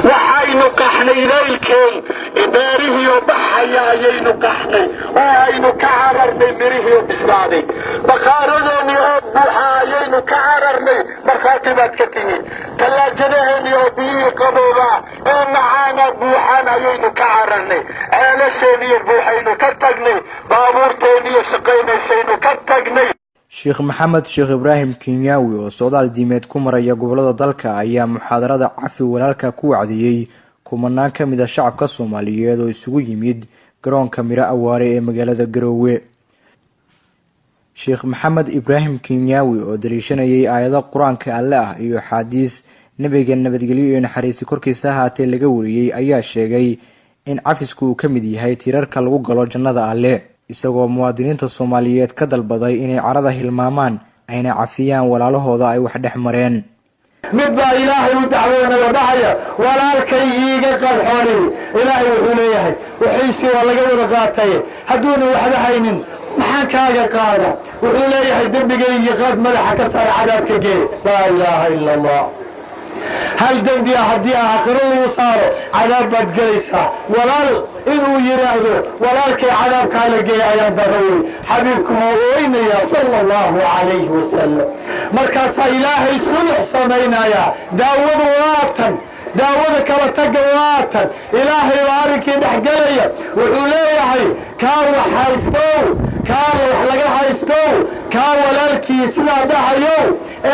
waxaynu qaxnay leylkeen beerihii oo baxaya ayaynu qaxnay oo aynu ka cararnay mirihii oo bislaaday baqaaradeennii oo buuxa ayaynu ka cararnay markhaati baad ka tihiin tallaajadaheennii oo biyihii qabooba ee macaana buuxaan ayaynu ka cararnay ceelasheenniyo buuxaynu ka tagnay baabuurteenniyo shaqaynaysaynu ka tagnay. Sheekh Maxamed Sheekh Ibraahim Kenyawi oo socdaal diimeed ku maraya gobolada dalka ayaa muxaadarada cafi walaalka ku wacdiyay kumanaan ka mid ah shacabka Soomaaliyeed oo isugu yimid garoonka Mira Awaare ee magaalada Garowe. Sheekh Maxamed Ibraahim Kenyawi oo dariishanayay aayado Quraanka Alle ah iyo xadiis nabiga nabadgelyo iyo naxariis korkiisa haatee laga wariyay ayaa sheegay in cafisku uu ka mid yahay tiirarka lagu galo jannada Alle, isagoo muwaadiniinta Soomaaliyeed ka dalbaday inay carada hilmaamaan ayna cafiyaan walaalahooda ay wax dhex mareen. midba ilaahay u dacwoonaya dhahaya walaalkay iiga qadxoonay ilaahay wuxuu leeyahay wixiisi waa laga wada qaatay hadduuna waxba haynin maxaan kaaga qaada wuxuu leeyahay dembigayga qaad madaxa ka saar cadaabka gee laa ilaaha illa allah. hal dembi haddii aakhiro lagu saaro cadaab baad gelaysaa walaal inuu yiraahdo walaalkay cadaabkaa la geeya ayaan darawey xabiibku wuu ooynaya sala allahu calayhi wasalam markaasaa ilaahay sulux samaynaya daawadu waatan daawada kala taga waatan ilaahay baa arrinkii dhex gelaya wuxuu leeyahay kaa wax haystow kaa wax laga haystow kaa walaalkii sidaa dhahayow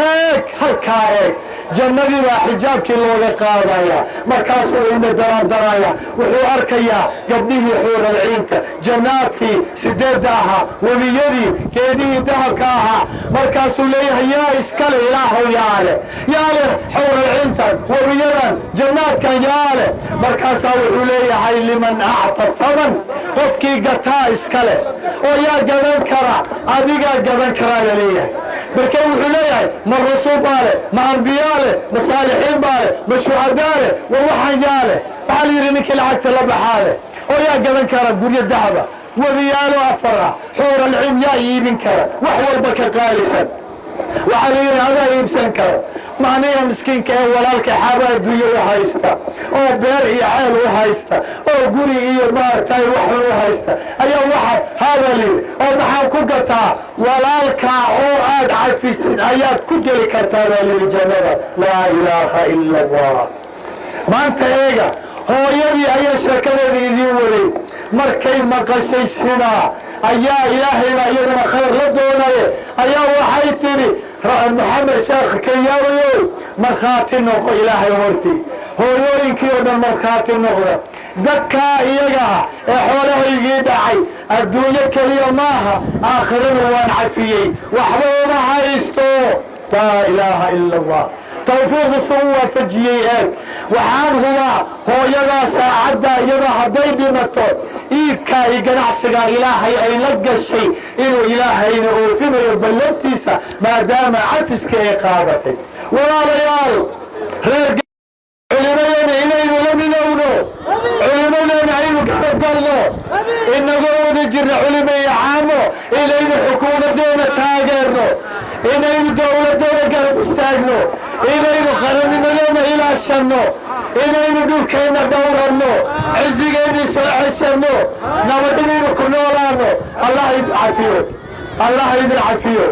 eeg halkaa eeg jannadii baa xijaabkii looga qaadaya markaasuu ina daraandaraya wuxuu arkayaa gabdhihii xuuralciinta jannaadkii sideedda ahaa webiyadii geedihii dahabka ahaa markaasuu leeyahay yaa iskale ilaahow yaale yaale xuuralciintan webiyadan jannaadkan yaale markaasaa wuxuu leeyahay liman acta thaman qofkii gataa iskale oo yaa gadan kara adigaa gadan karaa la leeyahay marka wuxuu leeyahay ma rasuul baa leh ma ambiyaa leh ma saalixiin baa leh ma shuhadaa leh war waxaan yaa leh waxaa la yidhi ninkii lacagta la baxaa leh oo yaa gadan kara guryo dahaba webiyaalo afara xuuralciin yaa iibin kara wax walba ka qaalisan waxaa la yidhi adaa iibsan kara macniha miskiinka ee walaalka xaaba adduunye u haysta oo beer iyo ceel u haysta oo guri iyo maaragtay waxun u haysta ayaa waxa haada layidhi oo maxaan ku gataa walaalkaa oo aad cafisid ayaad ku geli kartaa baa layidhi jannada laa ilaaha ila allah. maanta eega hooyadii ayaa sheekadeeda idiin waday markay maqashay sidaa ayaa ilaahayna iyadana khayr la doonaye ayaa waxay tidhi maxamed sheekh Kenyawi markhaati noqo ilaahay hortii hooyooyinkii oo dhan markhaati noqda dadkaa iyaga ee xoolahaygii dhacay adduunyo keliya maaha aakhirana waan cafiyey waxba uma haysto laa ilaaha ila allah. توفيق سوى فجيئين وحان هو يدا ساعدا يدا هدي بمتو إيبكا يقنع سقا إلهي أي لقى الشيء إنو إلهي نعوفين ويبلبتيسا ما دام عفسك إيقاظتي ولا ريال علمين إليه لم ينونو علمين عينو كرب قلو إنه قرون جر علمي عامو إليه حكومة دون تاقرنو إليه دولة دون قرب استاقنو إليه قرن مليون إلى الشنو إليه دوكينا دورنو عزيقيني سعشنو نودنين كنولانو الله يدعفيه الله يدن عفيه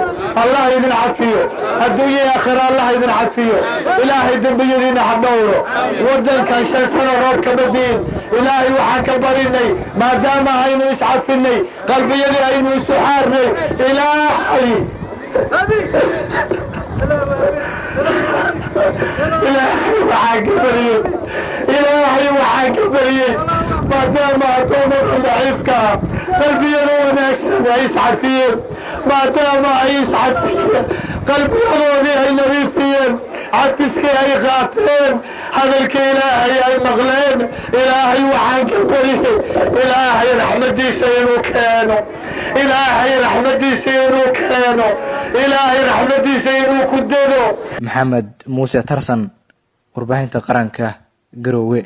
الله يدن عفيه الدنيا آخر الله يدن عفيه إلهي يدن بيدين حدوره ودن كان شان سنة روب كبدين إلهي وحاك بريني ما دام عينه يسعفني قلبي يدي عينه يسحارني إلهي إلهي وحاك بريد إلهي وحاك بريد ما دام أتومك ضعيفك قلبي يلون أكسن يسعى فيه ما دام يسعى فيه قلبي يلون يلوي فيه عفسك أي قاتلين هذا الكإلهي أي مغلين إلهي وحاك بريد إلهي رحمتي سينو كانوا إلهي رحمتي سينو كانوا إلهي رحمتي سينو كدنو. محمد موسى ترسن ورباهنة قرنكة قروي.